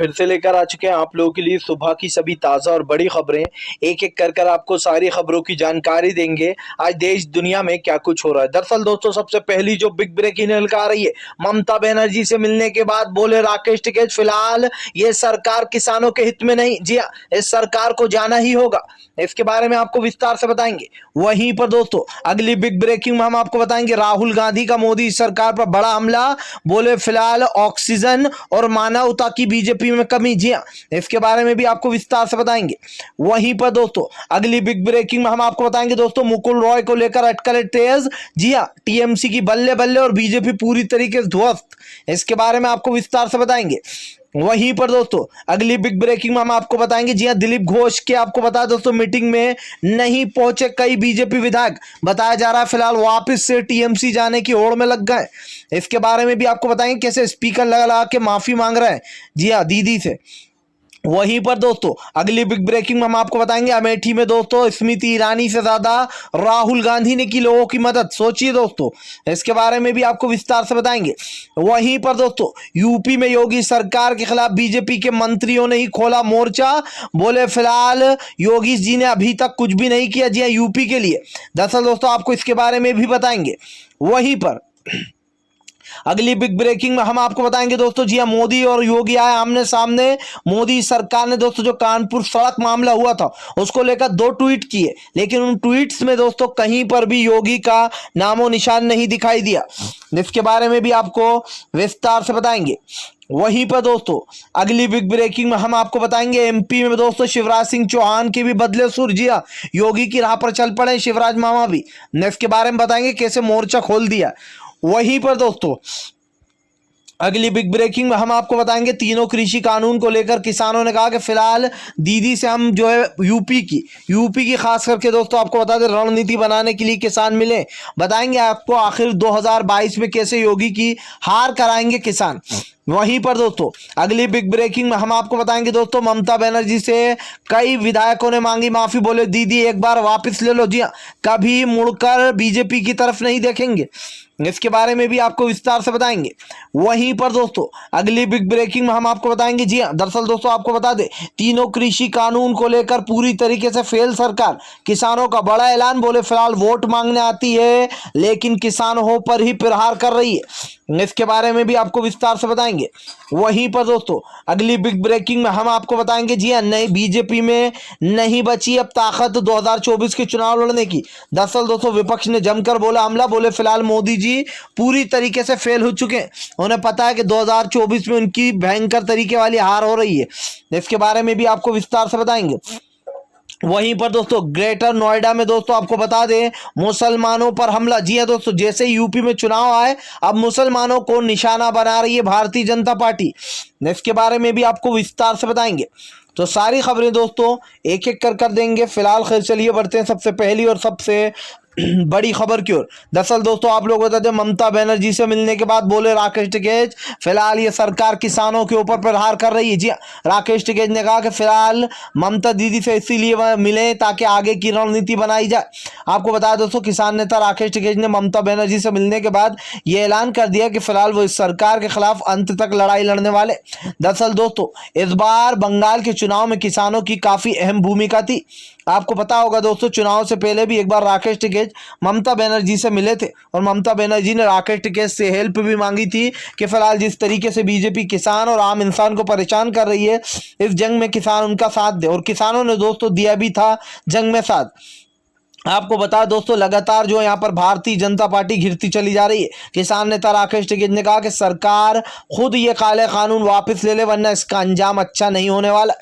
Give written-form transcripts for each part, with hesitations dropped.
फिर से लेकर आ चुके हैं आप लोगों के लिए सुबह की सभी ताज़ा और बड़ी खबरें। एक एक कर आपको सारी खबरों की जानकारी देंगे आज देश दुनिया में क्या कुछ हो रहा है। दरअसल दोस्तों सबसे पहली जो बिग ब्रेकिंग निकल आ रही है, ममता बनर्जी से मिलने के बाद बोले राकेश टिकैत फिलहाल ये सरकार किसानों के हित में नहीं। जी हाँ, इस सरकार को जाना ही होगा। इसके बारे में आपको विस्तार से बताएंगे। वहीं पर दोस्तों अगली बिग ब्रेकिंग में हम आपको बताएंगे राहुल गांधी का मोदी सरकार पर बड़ा हमला, बोले फिलहाल ऑक्सीजन और मानवता की बीजेपी में कमी। जी हाँ, इसके बारे में भी आपको विस्तार से बताएंगे। वहीं पर दोस्तों अगली बिग ब्रेकिंग में हम आपको बताएंगे दोस्तों मुकुल रॉय को लेकर अटकलें तेज। जी हाँ, टीएमसी की बल्ले बल्ले और बीजेपी पूरी तरीके से ध्वस्त। इसके बारे में आपको विस्तार से बताएंगे। वहीं पर दोस्तों अगली बिग ब्रेकिंग में हम आपको बताएंगे, जी हां, दिलीप घोष के आपको बता दोस्तों मीटिंग में नहीं पहुंचे कई बीजेपी विधायक। बताया जा रहा है फिलहाल वापस से टीएमसी जाने की होड़ में लग गए। इसके बारे में भी आपको बताएंगे कैसे स्पीकर लगा लगा के माफी मांग रहे हैं, जी हां, दीदी से। वहीं पर दोस्तों अगली बिग ब्रेकिंग में हम आपको बताएंगे अमेठी में दोस्तों स्मृति ईरानी से ज्यादा राहुल गांधी ने की लोगों की मदद। सोचिए दोस्तों, इसके बारे में भी आपको विस्तार से बताएंगे। वहीं पर दोस्तों यूपी में योगी सरकार के खिलाफ बीजेपी के मंत्रियों ने ही खोला मोर्चा। बोले फिलहाल योगी जी ने अभी तक कुछ भी नहीं किया, जी हाँ, यूपी के लिए। दरअसल दोस्तों आपको इसके बारे में भी बताएंगे। वहीं पर अगली बिग ब्रेकिंग में हम आपको बताएंगे दोस्तों, जी हां, मोदी और योगी आए आमने सामने। मोदी सरकार ने दोस्तों जो कानपुर सड़क मामला हुआ था उसको लेकर 2 ट्वीट किए, लेकिन उन ट्वीट्स में दोस्तों कहीं पर भी योगी का नामो निशान नहीं दिखाई दिया। इसके बारे में भी आपको विस्तार से बताएंगे। वहीं पर दोस्तों अगली बिग ब्रेकिंग में हम आपको बताएंगे एमपी में दोस्तों शिवराज सिंह चौहान के भी बदले सुर। जी हां, योगी की राह पर चल पड़े शिवराज मामा भी। इसके बारे में बताएंगे कैसे मोर्चा खोल दिया। वहीं पर दोस्तों अगली बिग ब्रेकिंग में हम आपको बताएंगे तीनों कृषि कानून को लेकर किसानों ने कहा कि फिलहाल दीदी से हम जो है यूपी की खास करके दोस्तों आपको बता दें रणनीति बनाने के लिए किसान मिले। बताएंगे आपको आखिर 2022 में कैसे योगी की हार कराएंगे किसान। वहीं पर दोस्तों अगली बिग ब्रेकिंग में हम आपको बताएंगे दोस्तों ममता बनर्जी से कई विधायकों ने मांगी माफी। बोले दीदी एक बार वापस ले लो। जी हाँ, कभी मुड़कर बीजेपी की तरफ नहीं देखेंगे। इसके बारे में भी आपको विस्तार से बताएंगे। वहीं पर दोस्तों अगली बिग ब्रेकिंग में हम आपको बताएंगे, जी हां, दरअसल दोस्तों आपको बता दें तीनों कृषि कानून को लेकर पूरी तरीके से फेल सरकार। किसानों का बड़ा ऐलान। बोले फिलहाल वोट मांगने आती है लेकिन किसानों पर ही प्रहार कर रही है। इसके बारे में भी आपको विस्तार से बताएंगे। वहीं पर दोस्तों अगली बिग ब्रेकिंग में हम आपको बताएंगे, जी हां, नई बीजेपी में नहीं बची अब ताकत 2024 के चुनाव लड़ने की। दरअसल दोस्तों विपक्ष ने जमकर बोला हमला। बोले फिलहाल मोदी जी पूरी तरीके से फेल हो चुके हैं। उन्हें पता है कि 2024 में उनकी भयंकर तरीके वाली हार हो रही है। इसके बारे में भी आपको विस्तार से बताएंगे। वहीं पर दोस्तों ग्रेटर नोएडा में दोस्तों आपको बता दें मुसलमानों पर हमला। जी हां दोस्तों, जैसे यूपी में चुनाव आए अब मुसलमानों को निशाना बना रही है भारतीय जनता पार्टी। इसके बारे में भी आपको विस्तार से बताएंगे। तो सारी खबरें दोस्तों एक एक कर देंगे। फिलहाल खैर चलिए बढ़ते हैं सबसे पहली और सबसे बड़ी खबर की ओर। दरअसल दोस्तों आप लोग बता दें ममता बनर्जी से मिलने के बाद बोले राकेश टिकैत फिलहाल ये सरकार किसानों के ऊपर प्रहार कर रही है। जी राकेश टिकैत ने कहा कि फिलहाल ममता दीदी से इसीलिए मिले ताकि आगे की रणनीति बनाई जाए। आपको बता दोस्तों किसान नेता राकेश टिकैत ने ममता बनर्जी से मिलने के बाद ये ऐलान कर दिया कि फिलहाल वो इस सरकार के खिलाफ अंत तक लड़ाई लड़ने वाले। दरअसल दोस्तों इस बार बंगाल के चुनाव में किसानों की काफी अहम भूमिका थी। आपको पता होगा दोस्तों चुनाव से पहले भी एक बार राकेश टिकैत ममता बनर्जी से मिले थे और ममता बनर्जी ने राकेश टिकैत से हेल्प भी मांगी थी कि फिलहाल जिस तरीके से बीजेपी किसान और आम इंसान को परेशान कर रही है इस जंग में किसान उनका साथ दे। और किसानों ने दोस्तों दिया भी था जंग में साथ। आपको बता दोस्तों लगातार जो यहाँ पर भारतीय जनता पार्टी घिरती चली जा रही है। किसान नेता राकेश टिकैत ने कहा कि सरकार खुद ये काले कानून वापस ले ले वरना इसका अंजाम अच्छा नहीं होने वाला।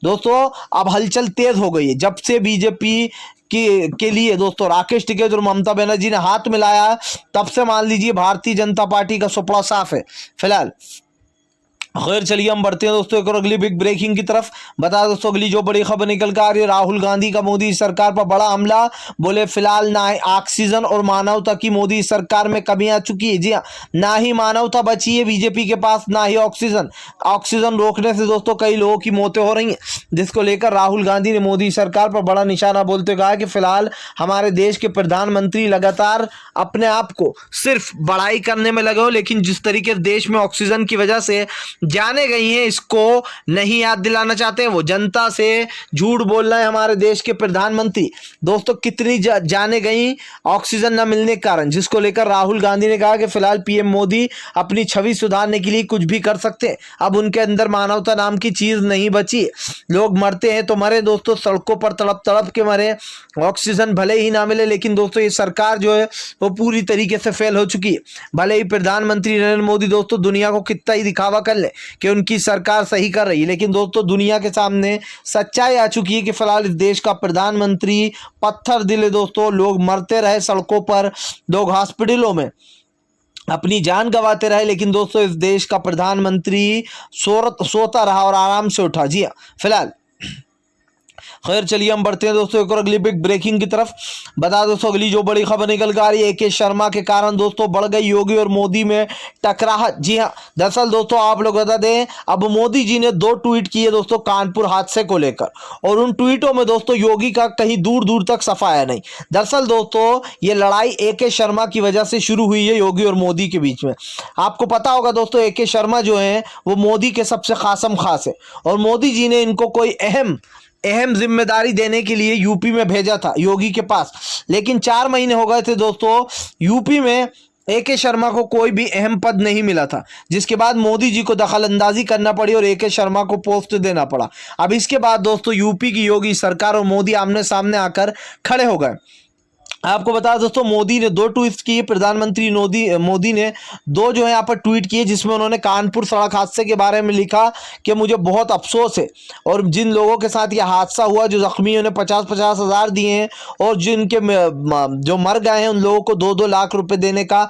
दोस्तों अब हलचल तेज हो गई है जब से बीजेपी के लिए दोस्तों राकेश टिकैत और ममता बनर्जी ने हाथ मिलाया, तब से मान लीजिए भारतीय जनता पार्टी का सुपड़ा साफ है फिलहाल। खैर चलिए हम बढ़ते हैं दोस्तों एक और अगली बिग ब्रेकिंग की तरफ। बता दोस्तों अगली जो बड़ी खबर निकल कर आ रही है राहुल गांधी का मोदी सरकार पर बड़ा हमला। बोले फिलहाल ना ही ऑक्सीजन और मानवता की मोदी सरकार में कमी आ चुकी है। जी हाँ, ना ही मानवता बची है बीजेपी के पास ना ही ऑक्सीजन रोकने से दोस्तों कई लोगों की मौतें हो रही हैं, जिसको लेकर राहुल गांधी ने मोदी सरकार पर बड़ा निशाना बोलते हुए कहा कि फिलहाल हमारे देश के प्रधानमंत्री लगातार अपने आप को सिर्फ बड़ाई करने में लगे हो, लेकिन जिस तरीके से देश में ऑक्सीजन की वजह से जाने गई हैं, इसको नहीं याद दिलाना चाहते हैं। वो जनता से झूठ बोल रहे हैं हमारे देश के प्रधानमंत्री। दोस्तों कितनी जाने गई ऑक्सीजन न मिलने के कारण, जिसको लेकर राहुल गांधी ने कहा कि फिलहाल पीएम मोदी अपनी छवि सुधारने के लिए कुछ भी कर सकते हैं। अब उनके अंदर मानवता नाम की चीज नहीं बची। लोग मरते हैं तो मरे दोस्तों, सड़कों पर तड़प तड़प के मरे, ऑक्सीजन भले ही ना मिले। लेकिन दोस्तों ये सरकार जो है वो पूरी तरीके से फेल हो चुकी है। भले ही प्रधानमंत्री नरेंद्र मोदी दोस्तों दुनिया को कितना ही दिखावा कर ले कि उनकी सरकार सही कर रही है, लेकिन दोस्तों दुनिया के सामने सच्चाई आ चुकी है कि फिलहाल इस देश का प्रधानमंत्री पत्थर दिल है दोस्तों। लोग मरते रहे सड़कों पर, लोग हॉस्पिटलों में अपनी जान गंवाते रहे, लेकिन दोस्तों इस देश का प्रधानमंत्री सोता रहा और आराम से उठा। जी हाँ, फिलहाल खैर चलिए हम बढ़ते हैं दोस्तों एक और अगली बिग ब्रेकिंग की तरफ। बता दोस्तों अगली जो बड़ी खबर निकल कर आ रही है, AK शर्मा के कारण दोस्तों बढ़ गई योगी और मोदी में टकराहट। जी हाँ, दरअसल दोस्तों आप लोग बता दें, अब मोदी जी ने 2 ट्वीट किए दोस्तों कानपुर हादसे को लेकर, और उन ट्वीटों में दोस्तों योगी का कहीं दूर दूर तक सफाया नहीं। दरअसल दोस्तों ये लड़ाई AK शर्मा की वजह से शुरू हुई है योगी और मोदी के बीच में। आपको पता होगा दोस्तों AK शर्मा जो है वो मोदी के सबसे खासम खास है, और मोदी जी ने इनको कोई अहम जिम्मेदारी देने के लिए यूपी में भेजा था योगी के पास। लेकिन 4 महीने हो गए थे दोस्तों, यूपी में AK शर्मा को कोई भी अहम पद नहीं मिला था, जिसके बाद मोदी जी को दखल अंदाजी करना पड़ी और AK शर्मा को पोस्ट देना पड़ा। अब इसके बाद दोस्तों यूपी की योगी सरकार और मोदी आमने सामने आकर खड़े हो गए। आपको बता दोस्तों मोदी ने 2 ट्वीट किए, प्रधानमंत्री मोदी ने 2 जो है यहाँ पर ट्वीट किए, जिसमें उन्होंने कानपुर सड़क हादसे के बारे में लिखा कि मुझे बहुत अफसोस है, और जिन लोगों के साथ यह हादसा हुआ जो जख्मी उन्हें 50-50 हज़ार दिए हैं, और जिनके जो मर गए हैं उन लोगों को 2-2 लाख रुपए देने का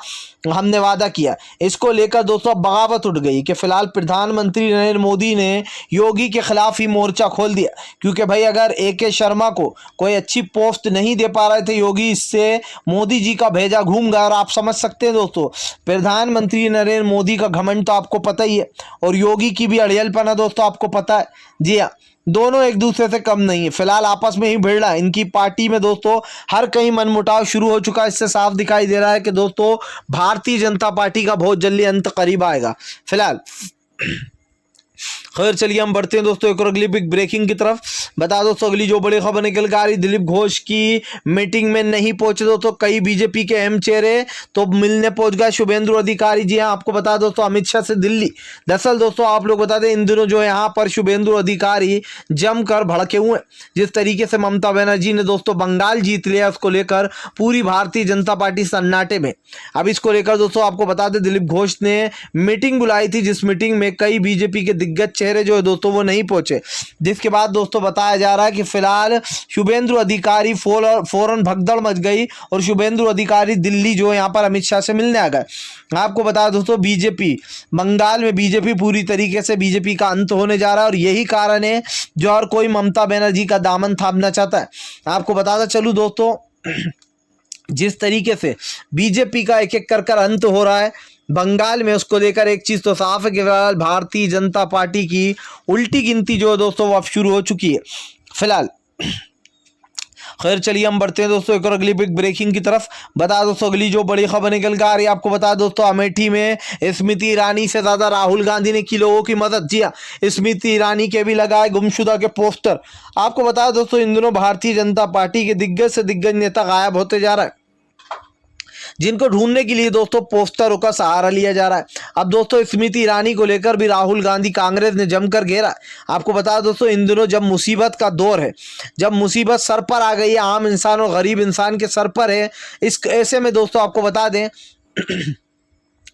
हमने वादा किया। इसको लेकर दोस्तों बगावत उठ गई कि फिलहाल प्रधानमंत्री नरेंद्र मोदी ने योगी के खिलाफ ही मोर्चा खोल दिया, क्योंकि भाई अगर AK शर्मा को कोई अच्छी पोस्ट नहीं दे पा रहे थे योगी, इससे मोदी जी का भेजा घूम गया। और आप समझ सकते हैं दोस्तों प्रधानमंत्री नरेंद्र मोदी का घमंड तो आपको पता ही है, और योगी की भी अड़ियलपना दोस्तों आपको पता है। जी हाँ, दोनों एक दूसरे से कम नहीं है, फिलहाल आपस में ही भिड़ रहा है। इनकी पार्टी में दोस्तों हर कहीं मनमुटाव शुरू हो चुका है। इससे साफ दिखाई दे रहा है कि दोस्तों भारतीय जनता पार्टी का बहुत जल्दी अंत करीब आएगा। फिलहाल खैर चलिए हम बढ़ते हैं दोस्तों एक और अगली बिग ब्रेकिंग की तरफ। बता दोस्तों अगली जो बड़ी खबर निकल कर आ रही, दिलीप घोष की मीटिंग में नहीं पहुंचे दोस्तों कई बीजेपी के अहम चेहरे, तो मिलने पहुंच गए शुभेंदु अधिकारी। जी हां, आपको बता दोस्तों अमित शाह से दिल्ली। दरअसल दोस्तों आप लोग बता दें इन दिनों जो है यहाँ पर शुभेंदु अधिकारी जमकर भड़के हुए। जिस तरीके से ममता बनर्जी ने दोस्तों बंगाल जीत लिया, उसको लेकर पूरी भारतीय जनता पार्टी सन्नाटे में। अब इसको लेकर दोस्तों आपको बता दें दिलीप घोष ने मीटिंग बुलाई थी, जिस मीटिंग में कई बीजेपी के दिग्गज चेहरे जो है दोस्तों वो नहीं पहुंचे, जिसके बाद दोस्तों बताया जा रहा है कि फिलहाल शुभेंदु अधिकारी फौरन भगदड़ मच गई और शुभेंदु अधिकारी दिल्ली जो है यहाँ पर अमित शाह से मिलने आ गए। आपको बता दोस्तों बीजेपी बंगाल में बीजेपी पूरी तरीके से बीजेपी का अंत होने जा रहा है, और यही कारण है जो हर कोई ममता बनर्जी का दामन थामना चाहता है। आपको बताता चलूं दोस्तों जिस तरीके से बीजेपी का एक एक कर अंत हो रहा है बंगाल में, उसको लेकर एक चीज तो साफ है कि फिलहाल भारतीय जनता पार्टी की उल्टी गिनती जो है दोस्तों वो अब शुरू हो चुकी है। फिलहाल खैर चलिए हम बढ़ते हैं दोस्तों एक और अगली बिग ब्रेकिंग की तरफ। बता दोस्तों अगली जो बड़ी खबर निकल कर आ रही है, आपको बता दोस्तों अमेठी में स्मृति ईरानी से ज्यादा राहुल गांधी ने की लोगों की मदद। जी हाँ, स्मृति ईरानी के भी लगाए गुमशुदा के पोस्टर। आपको बता दोस्तों इन दिनों भारतीय जनता पार्टी के दिग्गज से दिग्गज नेता गायब होते जा रहा है, जिनको ढूंढने के लिए दोस्तों पोस्टरों का सहारा लिया जा रहा है। अब दोस्तों स्मृति ईरानी को लेकर भी राहुल गांधी कांग्रेस ने जमकर घेरा। आपको बता दोस्तों इन दिनों जब मुसीबत का दौर है, जब मुसीबत सर पर आ गई है, आम इंसान और गरीब इंसान के सर पर है, इस ऐसे में दोस्तों आपको बता दें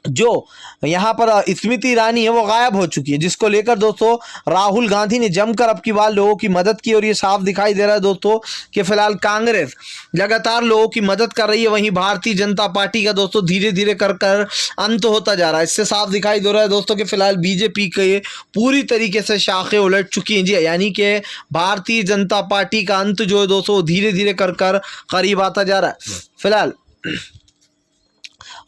जो यहाँ पर स्मृति ईरानी है वो गायब हो चुकी है, जिसको लेकर दोस्तों राहुल गांधी ने जमकर अब की बार लोगों की मदद की। और ये साफ दिखाई दे रहा है दोस्तों कि फिलहाल कांग्रेस लगातार लोगों की मदद कर रही है, वहीं भारतीय जनता पार्टी का दोस्तों धीरे धीरे कर अंत होता जा रहा है। इससे साफ दिखाई दे रहा है दोस्तों कि फिलहाल बीजेपी के पूरी तरीके से शाखें उलट चुकी हैं। जी यानी कि भारतीय जनता पार्टी का अंत जो है दोस्तों धीरे धीरे कर करीब आता जा रहा है। फिलहाल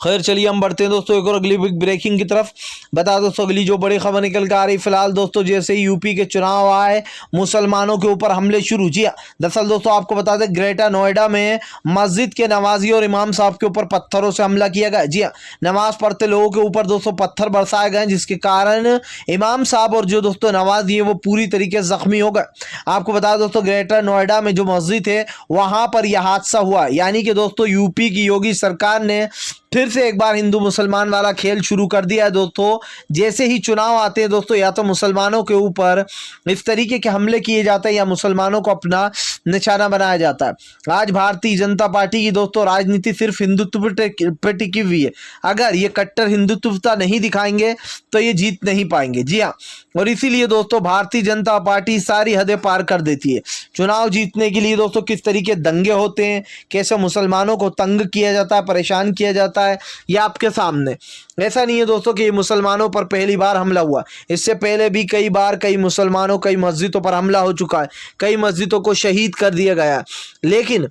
खैर चलिए हम बढ़ते हैं दोस्तों एक और अगली बिग ब्रेकिंग की तरफ। बता दोस्तों अगली जो बड़ी खबर निकल कर आ रही फिलहाल दोस्तों, जैसे ही यूपी के चुनाव आए मुसलमानों के ऊपर हमले शुरू। जी दरअसल दोस्तों आपको बता दें ग्रेटर नोएडा में मस्जिद के नमाजी और इमाम साहब के ऊपर पत्थरों से हमला किया गया। जी नमाज पढ़ते लोगों के ऊपर दोस्तों पत्थर बरसाए गए, जिसके कारण इमाम साहब और जो दोस्तों नमाजी है वो पूरी तरीके से जख्मी हो गए। आपको बता दोस्तों ग्रेटर नोएडा में जो मस्जिद है वहां पर यह हादसा हुआ, यानी कि दोस्तों यूपी की योगी सरकार ने फिर से एक बार हिंदू मुसलमान वाला खेल शुरू कर दिया है दोस्तों। जैसे ही चुनाव आते हैं दोस्तों या तो मुसलमानों के ऊपर इस तरीके के हमले किए जाते हैं या मुसलमानों को अपना निशाना बनाया जाता है। आज भारतीय जनता पार्टी की दोस्तों राजनीति सिर्फ हिंदुत्व पे टिकी हुई है। अगर ये कट्टर हिंदुत्वता नहीं दिखाएंगे तो ये जीत नहीं पाएंगे। जी हाँ, और इसीलिए दोस्तों भारतीय जनता पार्टी सारी हदें पार कर देती है। चुनाव जीतने के लिए दोस्तों किस तरीके दंगे होते हैं, कैसे मुसलमानों को तंग किया जाता है, परेशान किया जाता है, ये आपके सामने। ऐसा नहीं है दोस्तों कि मुसलमानों पर पहली बार हमला हुआ, इससे पहले भी कई बार कई मुसलमानों कई मस्जिदों पर हमला हो चुका है, कई मस्जिदों को शहीद कर दिया गया। लेकिन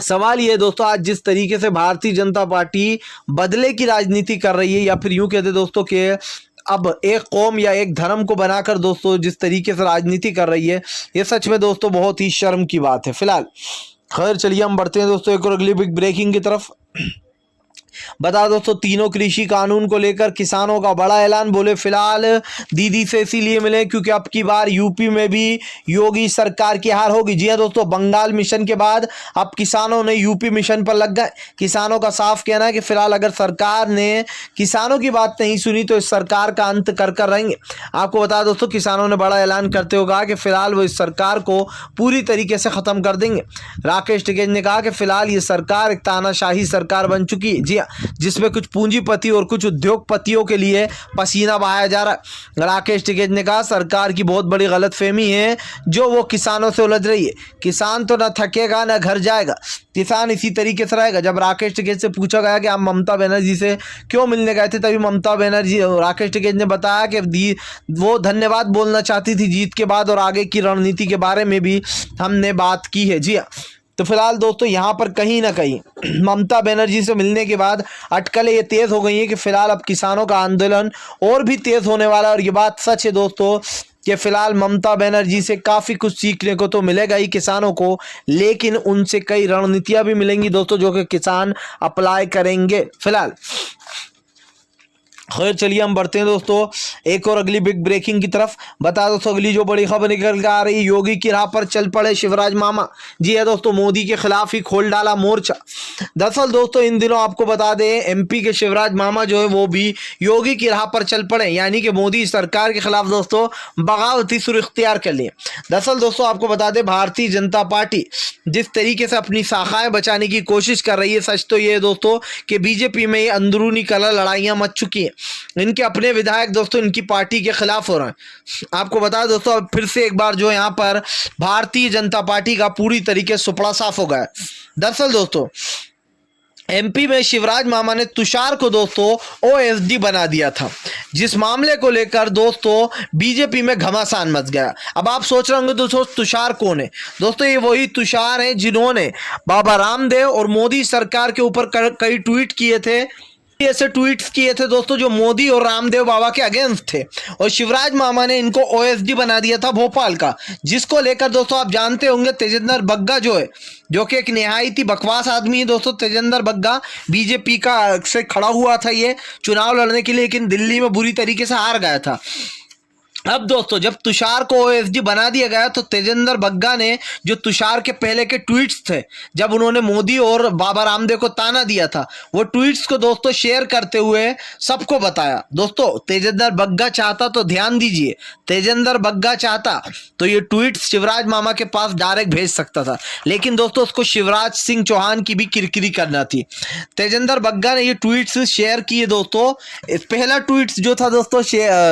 सवाल ये दोस्तों आज जिस तरीके से भारतीय जनता पार्टी बदले की राजनीति कर रही है, या फिर यूं कहते दोस्तों कि अब एक कौम या एक धर्म को बनाकर दोस्तों जिस तरीके से राजनीति कर रही है, ये सच में दोस्तों बहुत ही शर्म की बात है। फिलहाल खैर चलिए हम बढ़ते हैं दोस्तों एक और अगली बिग ब्रेकिंग की तरफ। बता दोस्तों तीनों कृषि कानून को लेकर किसानों का बड़ा ऐलान। बोले फिलहाल दीदी से इसीलिए मिले क्योंकि अब की बार यूपी में भी योगी सरकार की हार होगी। जी हाँ दोस्तों, बंगाल मिशन के बाद अब किसानों ने यूपी मिशन पर लग गए। किसानों का साफ कहना है कि फिलहाल अगर सरकार ने किसानों की बात नहीं सुनी तो इस सरकार का अंत कर कर रहेंगे। आपको बता दोस्तों किसानों ने बड़ा ऐलान करते हुए कहा कि फिलहाल वो इस सरकार को पूरी तरीके से खत्म कर देंगे। राकेश टिकैत ने कहा कि फिलहाल ये सरकार एक तानाशाही सरकार बन चुकी है। जी जिसमें कुछ पूंजीपति और कुछ उद्योगपतियों के लिए पसीना बहाया जा रहा है। राकेश टिकैत ने कहा सरकार की बहुत बड़ी गलतफहमी है जो वो किसानों से उलझ रही है। किसान तो न थकेगा न घर जाएगा, किसान इसी तरीके से रहेगा। जब राकेश टिकैत से पूछा गया कि आप ममता बनर्जी से क्यों मिलने गए थे, तभी ममता बनर्जी राकेश टिकैत ने बताया कि वो धन्यवाद बोलना चाहती थी जीत के बाद, और आगे की रणनीति के बारे में भी हमने बात की है। जी हाँ, तो फिलहाल दोस्तों यहाँ पर कहीं ना कहीं ममता बनर्जी से मिलने के बाद अटकलें ये तेज हो गई हैं कि फिलहाल अब किसानों का आंदोलन और भी तेज होने वाला है। और ये बात सच है दोस्तों कि फिलहाल ममता बनर्जी से काफ़ी कुछ सीखने को तो मिलेगा ही किसानों को, लेकिन उनसे कई रणनीतियाँ भी मिलेंगी दोस्तों जो कि किसान अप्लाई करेंगे। फिलहाल खैर चलिए हम बढ़ते हैं दोस्तों एक और अगली बिग ब्रेकिंग की तरफ। बता दोस्तों अगली जो बड़ी खबर निकल कर आ रही, योगी की राह पर चल पड़े शिवराज मामा। जी है दोस्तों, मोदी के खिलाफ ही खोल डाला मोर्चा। दरअसल दोस्तों इन दिनों आपको बता दें एमपी के शिवराज मामा जो है वो भी योगी की राह पर चल पड़े, यानी कि मोदी सरकार के खिलाफ दोस्तों बगावती सुर इख्तियार कर लिए। दरअसल दोस्तों आपको बता दें भारतीय जनता पार्टी जिस तरीके से अपनी शाखाएं बचाने की कोशिश कर रही है, सच तो ये है दोस्तों कि बीजेपी में ये अंदरूनी कलह लड़ाइयाँ मच चुकी हैं। इनके अपने विधायक दोस्तों इनकी पार्टी के खिलाफ हो रहे हैं। आपको बता दोस्तों अब फिर से एक बार जो यहाँ पर भारतीय जनता पार्टी का पूरी तरीके से सुपड़ा साफ हो गया है। दरअसल दोस्तों एमपी में शिवराज मामा ने तुषार को दोस्तों ओएसडी बना दिया था, जिस मामले को लेकर दोस्तों बीजेपी में घमासान मच गया। अब आप सोच रहे होंगे दोस्तों तुषार कौन है। दोस्तों ये वही तुषार हैं जिन्होंने बाबा रामदेव और मोदी सरकार के ऊपर कई ट्वीट किए थे, ऐसे ट्वीट्स किए थे दोस्तों जो मोदी और रामदेव बाबा के अगेंस्ट थे, और शिवराज मामा ने इनको ओएसडी बना दिया था भोपाल का, जिसको लेकर दोस्तों आप जानते होंगे तेजेंद्र बग्गा जो है, जो कि एक निहायती बकवास आदमी है दोस्तों। तेजेंद्र बग्गा बीजेपी का से खड़ा हुआ था ये चुनाव लड़ने के लिए, लेकिन दिल्ली में बुरी तरीके से हार गया था। अब दोस्तों जब तुषार को ओएसडी बना दिया गया तो तेजेंद्र बग्गा ने जो तुषार के पहले के ट्वीट्स थे, जब उन्होंने मोदी और बाबा रामदेव को ताना दिया था, वो ट्वीट्स को दोस्तों शेयर करते हुए सबको बताया। दोस्तों तेजेंद्र बग्गा चाहता तो ध्यान दीजिए, तेजेंद्र बग्गा चाहता तो ये ट्वीट्स शिवराज मामा के पास डायरेक्ट भेज सकता था, लेकिन दोस्तों उसको शिवराज सिंह चौहान की भी किरकिरी करना थी। तेजेंद्र बग्गा ने ये ट्वीट्स शेयर किए दोस्तों। पहला ट्वीट्स जो था दोस्तों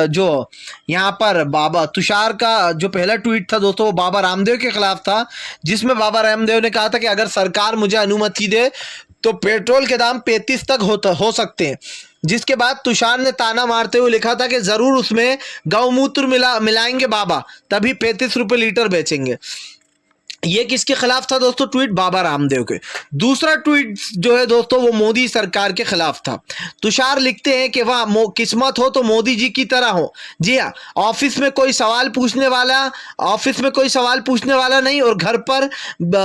जो यहाँ पर बाबा तुषार का जो पहला ट्वीट था दोस्तों वो बाबा रामदेव के खिलाफ था, जिसमें बाबा रामदेव ने कहा था कि अगर सरकार मुझे अनुमति दे तो पेट्रोल के दाम 35 तक हो सकते हैं। जिसके बाद तुषार ने ताना मारते हुए लिखा था कि जरूर उसमें गौमूत्र मिलाएंगे बाबा, तभी 35 रुपये लीटर बेचेंगे। ये किसके खिलाफ था दोस्तों? ट्वीट बाबा रामदेव के। दूसरा ट्वीट जो है दोस्तों वो मोदी सरकार के खिलाफ था। तुषार लिखते हैं कि वाह किस्मत हो तो मोदी जी की तरह हो। जी हाँ, ऑफिस में कोई सवाल पूछने वाला नहीं और घर पर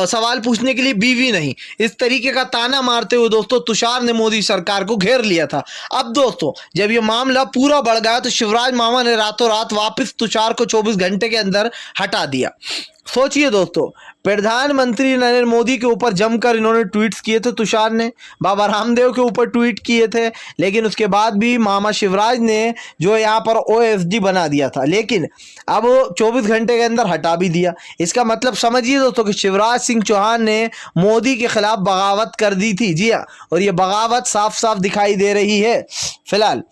सवाल पूछने के लिए बीवी नहीं, इस तरीके का ताना मारते हुए दोस्तों तुषार ने मोदी सरकार को घेर लिया था। अब दोस्तों जब ये मामला पूरा बढ़ गया तो शिवराज मामा ने रातों रात वापस तुषार को 24 घंटे के अंदर हटा दिया। सोचिए दोस्तों, प्रधानमंत्री नरेंद्र मोदी के ऊपर जमकर इन्होंने ट्वीट्स किए थे, तुषार ने बाबा रामदेव के ऊपर ट्वीट किए थे, लेकिन उसके बाद भी मामा शिवराज ने जो यहाँ पर ओएसडी बना दिया था, लेकिन अब 24 घंटे के अंदर हटा भी दिया। इसका मतलब समझिए दोस्तों कि शिवराज सिंह चौहान ने मोदी के खिलाफ बगावत कर दी थी। जी हाँ, और ये बगावत साफ साफ दिखाई दे रही है फिलहाल।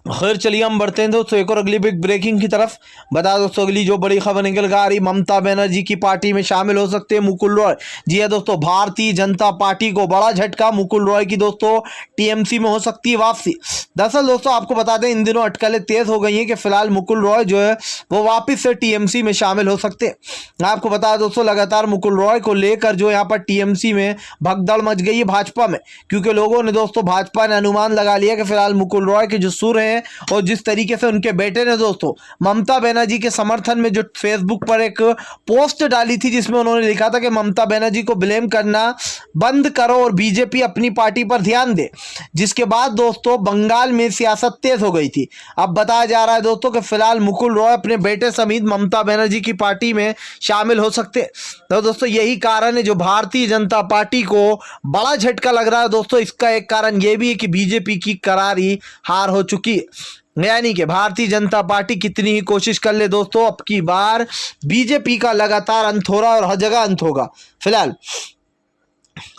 खैर चलिए हम बढ़ते हैं दोस्तों एक और अगली बिग ब्रेकिंग की तरफ। बता दोस्तों अगली जो बड़ी खबर निकल कर आ रही, ममता बनर्जी की पार्टी में शामिल हो सकते हैं मुकुल रॉय। जी है दोस्तों, भारतीय जनता पार्टी को बड़ा झटका, मुकुल रॉय की दोस्तों टीएमसी में हो सकती है वापसी। दरअसल दोस्तों आपको बता दें इन दिनों अटकलें तेज हो गई हैं कि फिलहाल मुकुल रॉय जो है वो वापस से टीएमसी में शामिल हो सकते हैं। आपको बता दोस्तों लगातार मुकुल रॉय को लेकर जो यहाँ पर टीएमसी में भगदड़ मच गई है भाजपा में, क्योंकि लोगों ने दोस्तों भाजपा ने अनुमान लगा लिया कि फिलहाल मुकुल रॉय के जो सुर हैं और जिस तरीके से उनके बेटे ने दोस्तों ममता बनर्जी के समर्थन में जो फेसबुक पर एक पोस्ट डाली थी जिसमें उन्होंने लिखा था कि ममता बनर्जी को ब्लेम करना बंद करो और बीजेपी अपनी पार्टी पर ध्यान दे, जिसके बाद दोस्तों बंगाल में सियासत तेज हो गई थी। अब बताया जा रहा है दोस्तों कि फिलहाल मुकुल रॉय अपने बेटे समेत ममता बनर्जी की पार्टी में शामिल हो सकते हैं। तो दोस्तों यही कारण है जो भारतीय जनता पार्टी को बड़ा झटका लग रहा है दोस्तों। इसका एक कारण यह भी है कि बीजेपी की करारी हार हो चुकी है, यानी कि भारतीय जनता पार्टी कितनी ही कोशिश कर ले दोस्तों अब की बार बीजेपी का लगातार अंत हो रहा है और हर जगह अंत होगा फिलहाल।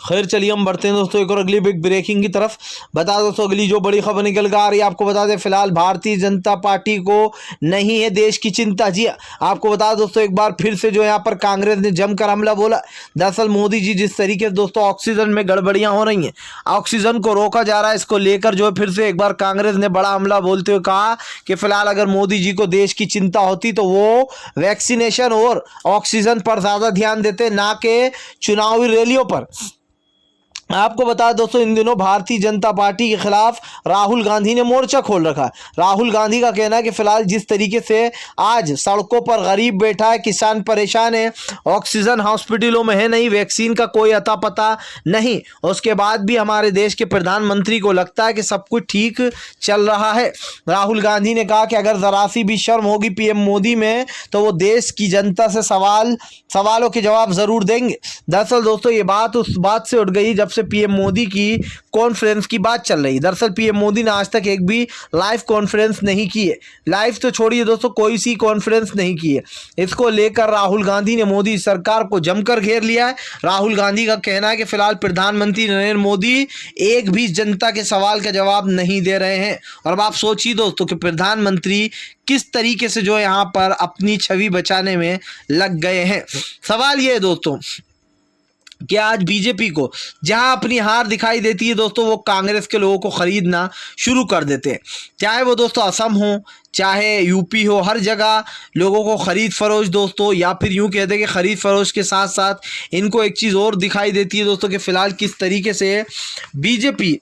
खैर चलिए हम बढ़ते हैं दोस्तों एक और अगली बिग ब्रेकिंग की तरफ। बता दोस्तों अगली जो बड़ी खबर निकल कर आ रही है, आपको बता दें फिलहाल भारतीय जनता पार्टी को नहीं है देश की चिंता। जी आपको बता दोस्तों एक बार फिर से जो यहाँ पर कांग्रेस ने जमकर हमला बोला। दरअसल मोदी जी जिस तरीके से दोस्तों ऑक्सीजन में गड़बड़ियां हो रही हैं, ऑक्सीजन को रोका जा रहा है, इसको लेकर जो है फिर से एक बार कांग्रेस ने बड़ा हमला बोलते हुए कहा कि फिलहाल अगर मोदी जी को देश की चिंता होती तो वो वैक्सीनेशन और ऑक्सीजन पर ज्यादा ध्यान देते, ना कि चुनावी रैलियों पर। आपको बता दोस्तों इन दिनों भारतीय जनता पार्टी के खिलाफ राहुल गांधी ने मोर्चा खोल रखा है। राहुल गांधी का कहना है कि फिलहाल जिस तरीके से आज सड़कों पर गरीब बैठा है, किसान परेशान है, ऑक्सीजन हॉस्पिटलों में है नहीं, वैक्सीन का कोई अता पता नहीं, उसके बाद भी हमारे देश के प्रधानमंत्री को लगता है कि सब कुछ ठीक चल रहा है। राहुल गांधी ने कहा कि अगर जरा सी भी शर्म होगी पीएम मोदी में तो वो देश की जनता से सवालों के जवाब जरूर देंगे। दरअसल दोस्तों ये बात उस बात से उठ गई जब से पीएम मोदी की कॉन्फ्रेंस की बात चल रही। दरअसल पीएम मोदी ने आज तक एक भी लाइव कॉन्फ्रेंस नहीं की है, लाइव तो छोड़िए दोस्तों कोई सी कॉन्फ्रेंस नहीं की है। इसको लेकर राहुल गांधी ने मोदी सरकार को जमकर घेर लिया है। राहुल गांधी का कहना है कि फिलहाल प्रधानमंत्री नरेंद्र मोदी एक भी जनता के सवाल का जवाब नहीं दे रहे हैं। और अब आप सोचिए दोस्तों कि प्रधानमंत्री किस तरीके से जो यहाँ पर अपनी छवि बचाने में लग गए हैं। सवाल ये है दोस्तों कि आज बीजेपी को जहां अपनी हार दिखाई देती है दोस्तों वो कांग्रेस के लोगों को खरीदना शुरू कर देते हैं, चाहे वो दोस्तों असम हो चाहे यूपी हो, हर जगह लोगों को खरीद फरोश दोस्तों, या फिर यूं कहते हैं कि खरीद फरोश के साथ साथ इनको एक चीज़ और दिखाई देती है दोस्तों कि फिलहाल किस तरीके से बीजेपी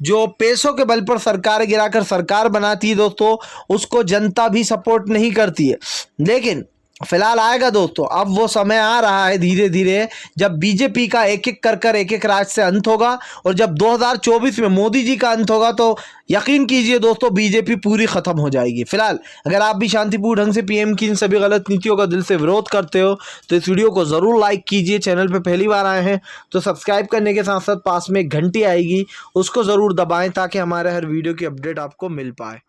जो पैसों के बल पर सरकार गिराकर सरकार बनाती है दोस्तों उसको जनता भी सपोर्ट नहीं करती है। लेकिन फिलहाल आएगा दोस्तों, अब वो समय आ रहा है धीरे धीरे जब बीजेपी का एक एक राज्य से अंत होगा और जब 2024 में मोदी जी का अंत होगा तो यकीन कीजिए दोस्तों बीजेपी पूरी खत्म हो जाएगी। फिलहाल अगर आप भी शांतिपूर्ण ढंग से पीएम की इन सभी गलत नीतियों का दिल से विरोध करते हो तो इस वीडियो को ज़रूर लाइक कीजिए। चैनल पर पहली बार आए हैं तो सब्सक्राइब करने के साथ साथ पास में एक घंटी आएगी उसको ज़रूर दबाएँ ताकि हमारे हर वीडियो की अपडेट आपको मिल पाए।